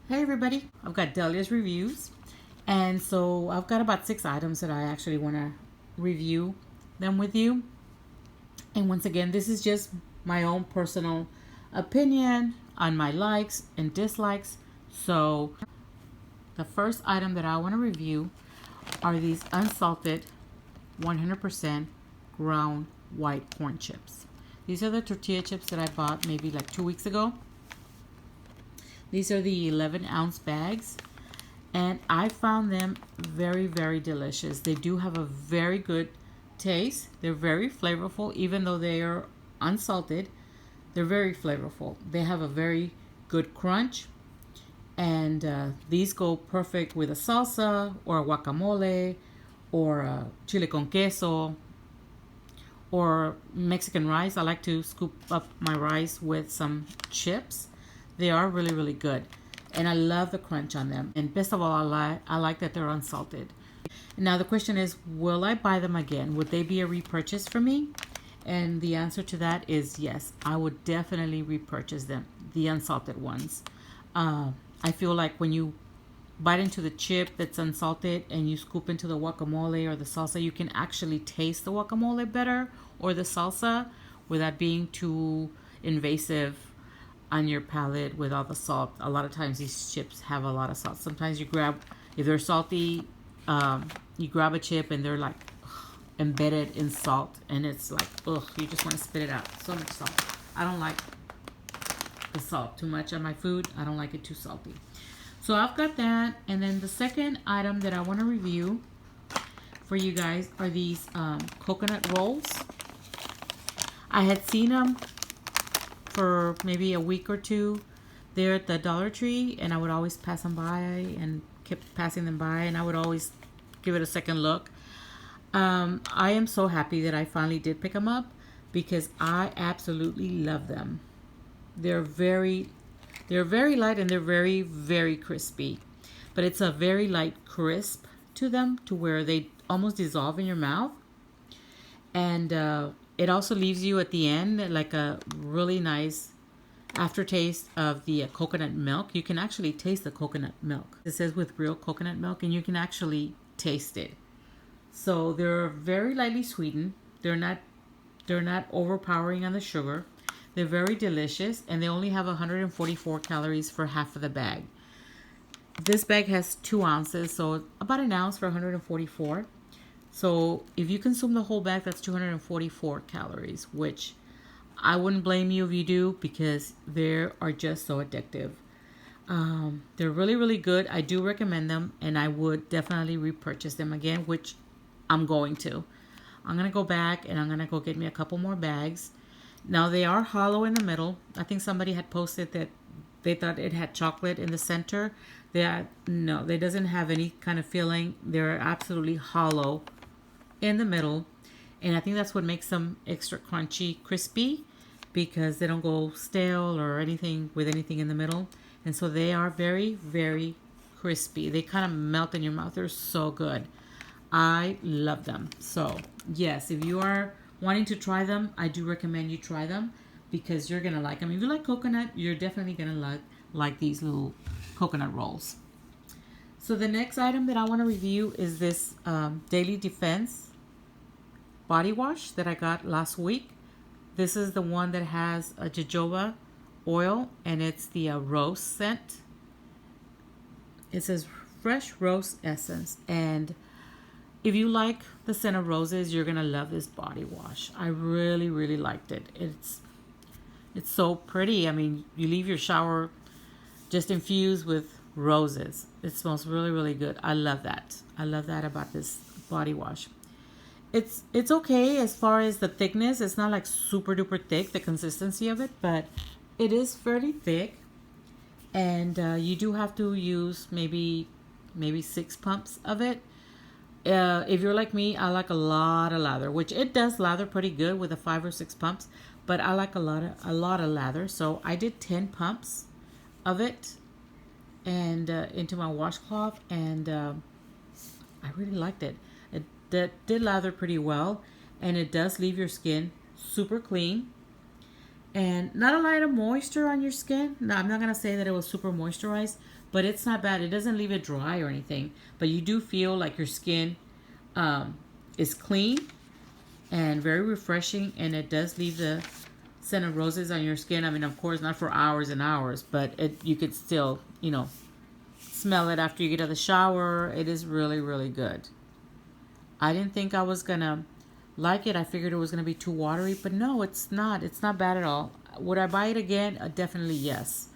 Hey everybody, I've got Delia's reviews, and so I've got about 6 items that I actually want to review them with you. And once again, this is just my own personal opinion on my likes and dislikes. So the first item that I want to review are these unsalted 100% ground white corn chips. These are the tortilla chips that I bought maybe like 2 weeks ago. These are the 11-ounce bags, and I found them very, very delicious. They do have a very good taste. They're very flavorful, even though they are unsalted. They're very flavorful. They have a very good crunch, and these go perfect with a salsa or a guacamole or a chile con queso or Mexican rice. I like to scoop up my rice with some chips. They are really, really good. And I love the crunch on them. And best of all, I like that they're unsalted. Now the question is, will I buy them again? Would they be a repurchase for me? And the answer to that is yes. I would definitely repurchase them, the unsalted ones. I feel like when you bite into the chip that's unsalted and you scoop into the guacamole or the salsa, you can actually taste the guacamole better or the salsa without being too invasive on your palate with all the salt. A lot of times these chips have a lot of salt. Sometimes if they're salty, you grab a chip and they're like embedded in salt, and it's like, ugh, you just want to spit it out. So much salt. I don't like the salt too much on my food. I don't like it too salty. So I've got that. And then the second item that I want to review for you guys are these coconut rolls. I had seen them for maybe a week or two there at the Dollar Tree, and I would always pass them by and kept passing them by, and I would always give it a second look. I am so happy that I finally did pick them up because I absolutely love them. They're very light, and they're very, very crispy, but it's a very light crisp to them to where they almost dissolve in your mouth. And it also leaves you at the end like a really nice aftertaste of the coconut milk. You can actually taste the coconut milk. It says with real coconut milk, and you can actually taste it. So they're very lightly sweetened. They're not overpowering on the sugar. They're very delicious, and they only have 144 calories for half of the bag. This bag has 2 ounces, so about an ounce for 144. So if you consume the whole bag, that's 244 calories, which I wouldn't blame you if you do, because they are just so addictive. They're really, really good. I do recommend them, and I would definitely repurchase them again, which I'm going to. I'm going to go back, and I'm going to go get me a couple more bags. Now, they are hollow in the middle. I think somebody had posted that they thought it had chocolate in the center. No, they doesn't have any kind of filling. They're absolutely hollow in the middle, and I think that's what makes them extra crunchy, crispy, because they don't go stale or anything with anything in the middle. And so they are very, very crispy. They kind of melt in your mouth. They're so good. I love them. So yes, if you are wanting to try them, I do recommend you try them because you're gonna like them. If you like coconut, you're definitely gonna like these little coconut rolls. So the next item that I want to review is this Deliasdealz body wash that I got last week. This is the one that has a jojoba oil, and it's the rose scent. It says fresh rose essence, and if you like the scent of roses, you're gonna love this body wash. I really, really liked it. It's so pretty. I mean, you leave your shower just infused with roses. It smells really, really good. I love that. I love that about this body wash. It's okay as far as the thickness. It's not like super duper thick, the consistency of it, but it is fairly thick. And you do have to use maybe 6 pumps of it. If you're like me, I like a lot of lather, which it does lather pretty good with the 5 or 6 pumps, but I like a lot of lather. So I did 10 pumps of it and into my washcloth, and I really liked it. It did lather pretty well, and it does leave your skin super clean. And not a lot of moisture on your skin. No, I'm not going to say that it was super moisturized, but it's not bad. It doesn't leave it dry or anything. But you do feel like your skin is clean and very refreshing. And it does leave the scent of roses on your skin. I mean, of course, not for hours and hours, but you could still, you know, smell it after you get out of the shower. It is really, really good. I didn't think I was going to like it. I figured it was going to be too watery, but no, it's not. It's not bad at all. Would I buy it again? Definitely yes.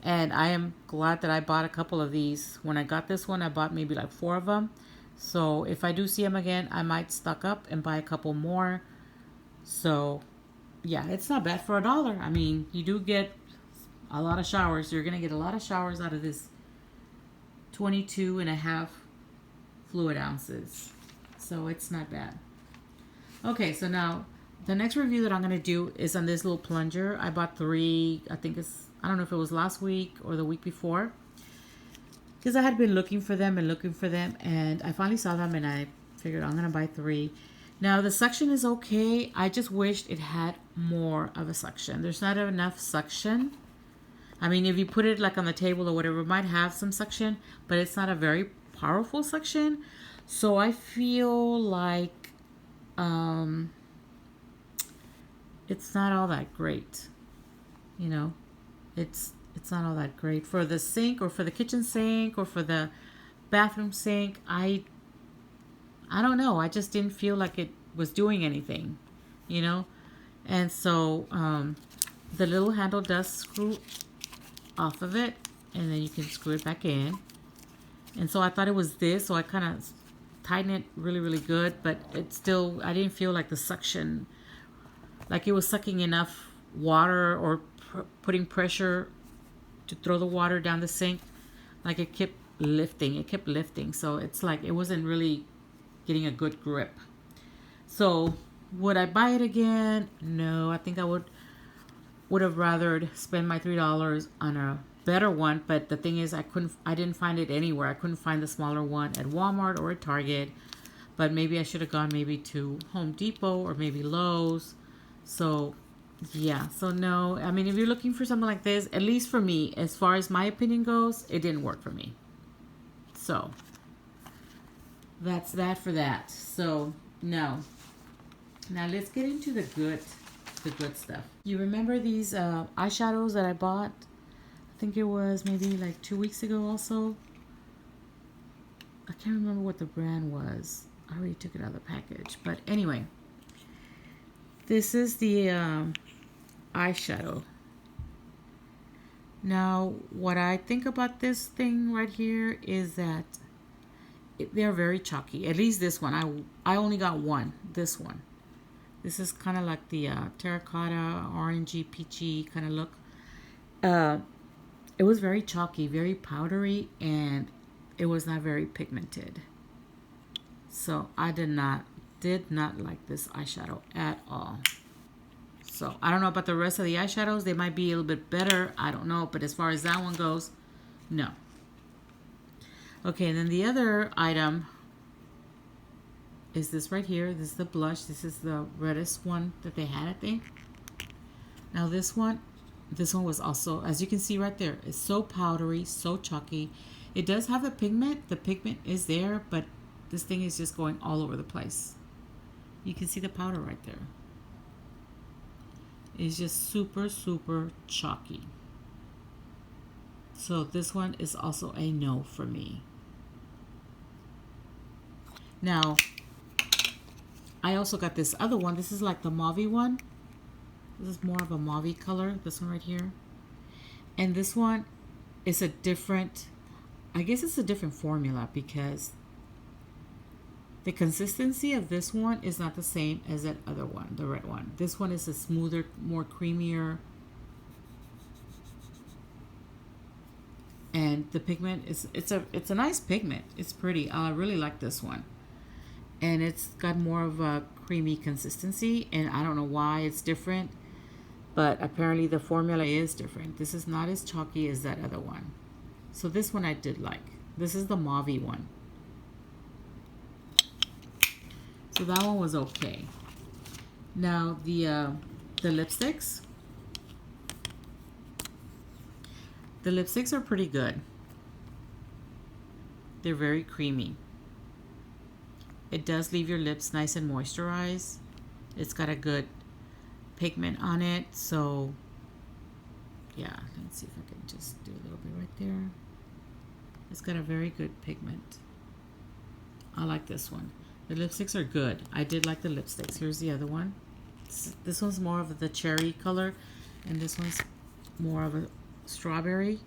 And I am glad that I bought a couple of these. When I got this one, I bought maybe like 4 of them. So if I do see them again, I might stock up and buy a couple more. So yeah, it's not bad for $1. I mean, you do get a lot of showers. You're going to get a lot of showers out of this 22.5 fluid ounces. So it's not bad. Okay, so now the next review that I'm going to do is on this little plunger. I bought 3, I don't know if it was last week or the week before. Because I had been looking for them, and I finally saw them, and I figured I'm going to buy 3. Now, the suction is okay. I just wished it had more of a suction. There's not enough suction. I mean, if you put it like on the table or whatever, it might have some suction, but it's not a very powerful suction. So I feel like it's not all that great. You know, it's not all that great for the sink or for the kitchen sink or for the bathroom sink. I don't know. I just didn't feel like it was doing anything, you know. And so the little handle does screw off of it, and then you can screw it back in. And so I thought it was this, so I kind of tightened it really, really good, but it still, I didn't feel like the suction, like it was sucking enough water or putting pressure to throw the water down the sink. Like it kept lifting. So it's like it wasn't really getting a good grip. So would I buy it again? No, I think I would have rather spend my $3 on a better one. But the thing is, I didn't find it anywhere. I couldn't find the smaller one at Walmart or at Target. But maybe I should have gone maybe to Home Depot or maybe Lowe's. So yeah, so no, I mean, if you're looking for something like this, at least for me, as far as my opinion goes, it didn't work for me. So that's that for that. So no. Now let's get into the good stuff. You remember these eyeshadows that I bought? I think it was maybe like 2 weeks ago also. I can't remember what the brand was. I already took it out of the package. But anyway, this is the eyeshadow. Now, what I think about this thing right here is that they're very chalky. At least this one. I only got one. This one. This is kind of like the terracotta, orangey, peachy kind of look. It was very chalky, very powdery, and it was not very pigmented. So I did not like this eyeshadow at all. So I don't know about the rest of the eyeshadows. They might be a little bit better. I don't know. But as far as that one goes, no. Okay, and then the other item is this right here. This is the blush. This is the reddest one that they had, I think. Now this one was also, as you can see right there, it's so powdery, so chalky. It does have a pigment. The pigment is there, but this thing is just going all over the place. You can see the powder right there. It's just super, super chalky. So this one is also a no for me. Now, I also got this other one. This is like the mauve one. This is more of a mauve color. This one right here. And this one is a different, I guess it's a different formula because the consistency of this one is not the same as that other one, the red one. This one is a smoother, more creamier. And the pigment is, it's a nice pigment. It's pretty. I really like this one. And it's got more of a creamy consistency, and I don't know why it's different, but apparently the formula is different. This is not as chalky as that other one. So this one I did like. This is the mauve one. So that one was okay. Now the lipsticks. The lipsticks are pretty good. They're very creamy. It does leave your lips nice and moisturized. It's got a good pigment on it. So yeah, let's see if I can just do a little bit right there. It's got a very good pigment. I like this one. The lipsticks are good. I did like the lipsticks. Here's the other one. This one's more of the cherry color, and this one's more of a strawberry.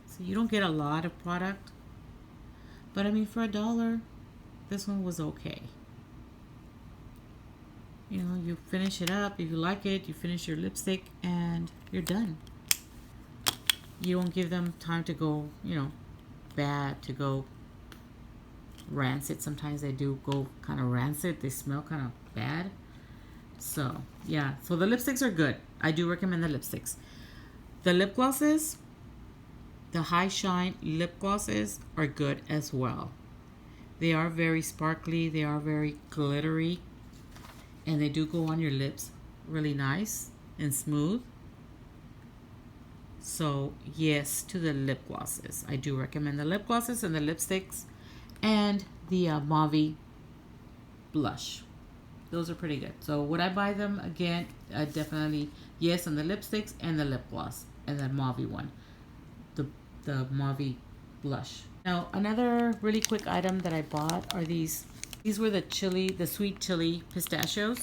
So you don't get a lot of product, but I mean, for $1, this one was okay. You know, you finish it up. If you like it, you finish your lipstick and you're done. You don't give them time to go, you know, bad, to go rancid. Sometimes they do go kind of rancid. They smell kind of bad. So yeah, so the lipsticks are good. I do recommend the lipsticks. The lip glosses, the high shine lip glosses are good as well. They are very sparkly. They are very glittery. And they do go on your lips really nice and smooth. So yes to the lip glosses. I do recommend the lip glosses and the lipsticks and the mauve blush. Those are pretty good. So would I buy them again? Definitely yes on the lipsticks and the lip gloss and the mauve one. The mauve blush. Now another really quick item that I bought are these. These were the sweet chili pistachios.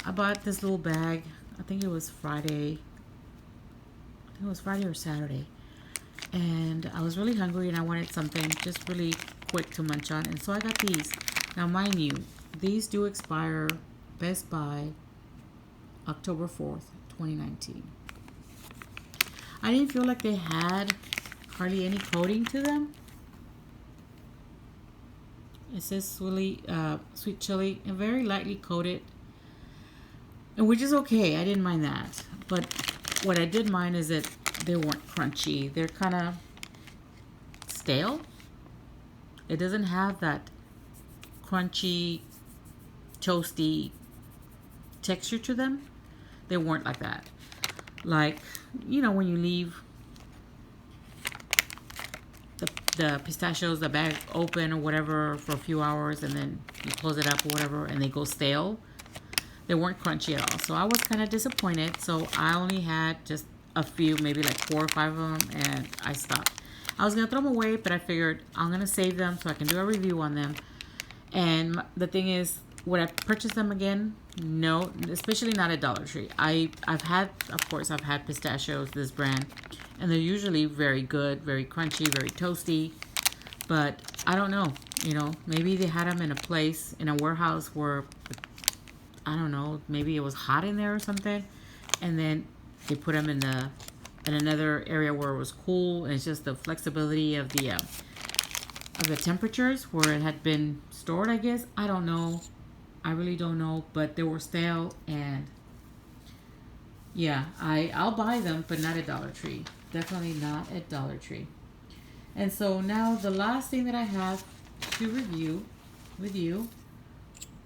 I bought this little bag. I think it was Friday. I think it was Friday or Saturday. And I was really hungry and I wanted something just really quick to munch on. And so I got these. Now mind you, these do expire Best Buy October 4th, 2019. I didn't feel like they had hardly any coating to them. It says sweet chili and very lightly coated, and which is okay. I didn't mind that. But what I did mind is that they weren't crunchy. They're kind of stale. It doesn't have that crunchy, toasty texture to them. They weren't like that. Like, you know, when you leave the pistachios, the bag open or whatever for a few hours and then you close it up or whatever and they go stale. They weren't crunchy at all. So I was kind of disappointed. So I only had just a few, maybe like 4 or 5 of them, and I stopped. I was going to throw them away, but I figured I'm going to save them so I can do a review on them. And the thing is, would I purchase them again? No, especially not at Dollar Tree. I've had pistachios, this brand, and they're usually very good, very crunchy, very toasty. But I don't know, you know, maybe they had them in a place, in a warehouse where, I don't know, maybe it was hot in there or something, and then they put them in another area where it was cool, and it's just the flexibility of the temperatures where it had been stored, I guess. I don't know. I really don't know, but they were stale, and yeah, I'll buy them, but not at Dollar Tree. Definitely not at Dollar Tree. And so now the last thing that I have to review with you,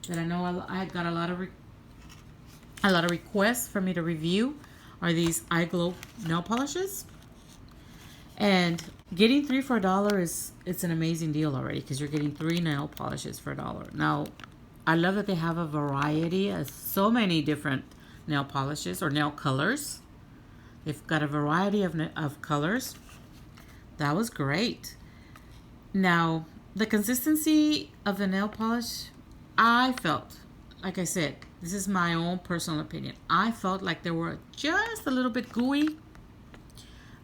that I know I got a lot of requests for me to review, are these Eye Glow nail polishes. And getting 3 for $1 it's an amazing deal already, because you're getting 3 nail polishes for $1. Now, I love that they have a variety of so many different nail polishes or nail colors. They've got a variety of colors. That was great. Now, the consistency of the nail polish, I felt, like I said, this is my own personal opinion, I felt like they were just a little bit gooey,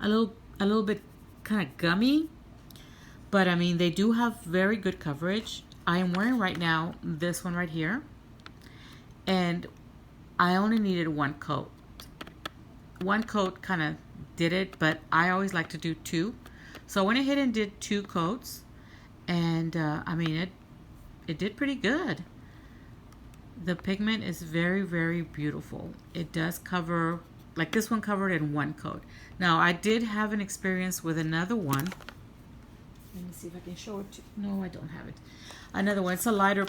a little bit kind of gummy. But I mean, they do have very good coverage. I am wearing right now this one right here, and I only needed 1 coat. 1 coat kind of did it, but I always like to do 2. So I went ahead and did 2 coats, and I mean, it did pretty good. The pigment is very, very beautiful. It does cover, like this one covered in 1 coat. Now, I did have an experience with another one. Let me see if I can show it to you. No, I don't have it. Another one. It's a lighter.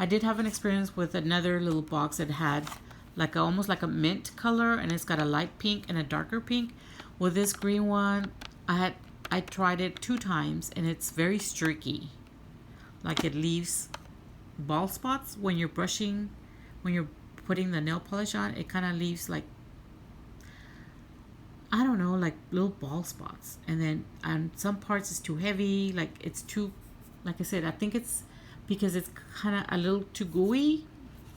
I did have an experience with another little box that had like almost like a mint color, and it's got a light pink and a darker pink. With this green one, I tried it 2 times, and it's very streaky. Like it leaves bald spots when you're brushing, when you're putting the nail polish on. It kind of leaves like, I don't know, like little bald spots. And then on some parts it's too heavy, like it's too, like I said, I think it's because it's kind of a little too gooey,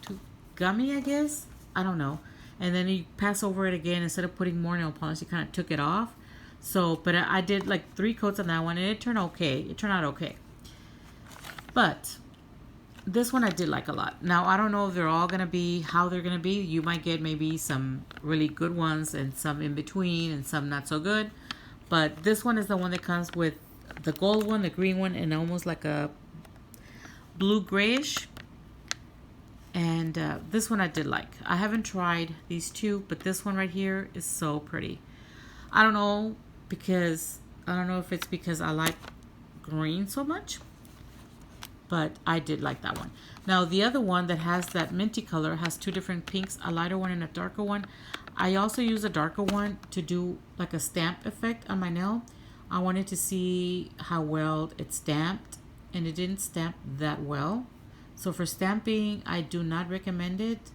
too gummy, I guess. I don't know. And then you pass over it again, instead of putting more nail polish, you kind of took it off. So, but I did like 3 coats on that one, and it turned okay. It turned out okay. But this one I did like a lot. Now, I don't know if they're all going to be how they're going to be. You might get maybe some really good ones and some in between and some not so good. But this one is the one that comes with the gold one, the green one, and almost like a blue grayish. And this one I did like. I haven't tried these 2, but this one right here is so pretty. I don't know if it's because I like green so much, but I did like that one. Now the other one that has that minty color has 2 different pinks, a lighter one and a darker one. I also use a darker one to do like a stamp effect on my nail. I wanted to see how well it stamped, and it didn't stamp that well. So for stamping, I do not recommend it.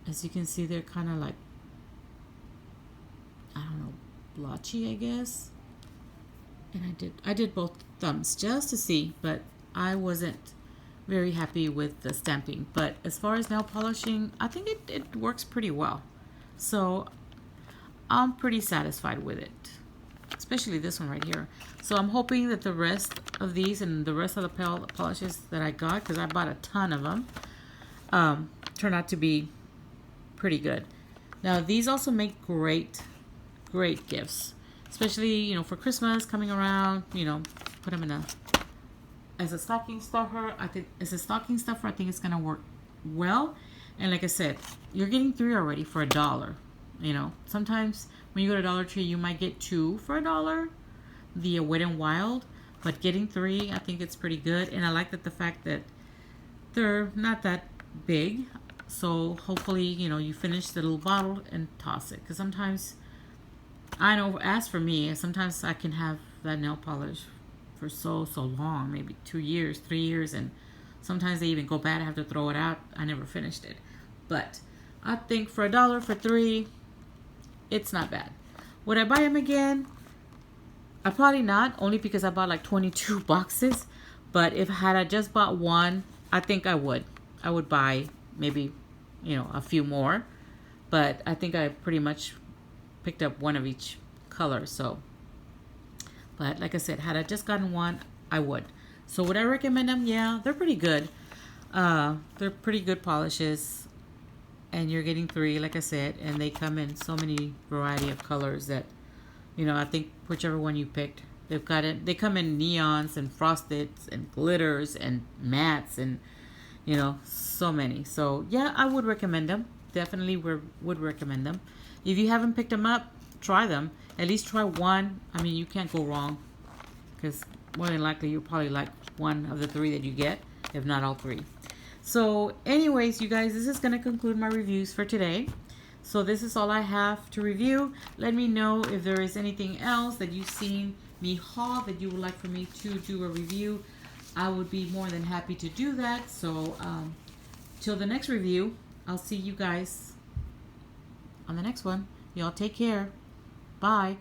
As you can see, they're kind of like, I don't know, blotchy, I guess. And I did both thumbs just to see, but I wasn't very happy with the stamping. But as far as nail polishing, I think it works pretty well. So I'm pretty satisfied with it, especially this one right here. So I'm hoping that the rest of these and the rest of the polishes that I got, because I bought a ton of them, turn out to be pretty good. Now these also make great gifts, especially, you know, for Christmas coming around. You know, put them in as a stocking stuffer. I think as a stocking stuffer, I think it's gonna work well. And like I said, you're getting 3 already for $1. You know, sometimes when you go to Dollar Tree, you might get 2 for $1, the Wet n Wild, but getting 3, I think it's pretty good. And I like that the fact that they're not that big. So hopefully, you know, you finish the little bottle and toss it. Because sometimes, I know, as for me, sometimes I can have that nail polish for so long, maybe 2 years, 3 years, and sometimes they even go bad. I have to throw it out. I never finished it. But I think for $1, for 3, it's not bad. Would I buy them again? I probably not, only because I bought like 22 boxes. But if had I just bought one, I think I would. I would buy maybe, you know, a few more. But I think I pretty much picked up one of each color. So, but like I said, had I just gotten one, I would. So would I recommend them? Yeah, they're pretty good. They're pretty good polishes. And you're getting 3, like I said, and they come in so many variety of colors that, you know, I think whichever one you picked, they've got it. They come in neons and frosteds and glitters and mattes and, you know, so many. So yeah, I would recommend them. Definitely would recommend them. If you haven't picked them up, try them. At least try one. I mean, you can't go wrong, because more than likely you'll probably like one of the 3 that you get, if not all 3. So anyways, you guys, this is going to conclude my reviews for today. So this is all I have to review. Let me know if there is anything else that you've seen me haul that you would like for me to do a review. I would be more than happy to do that. So till the next review, I'll see you guys on the next one. Y'all take care. Bye.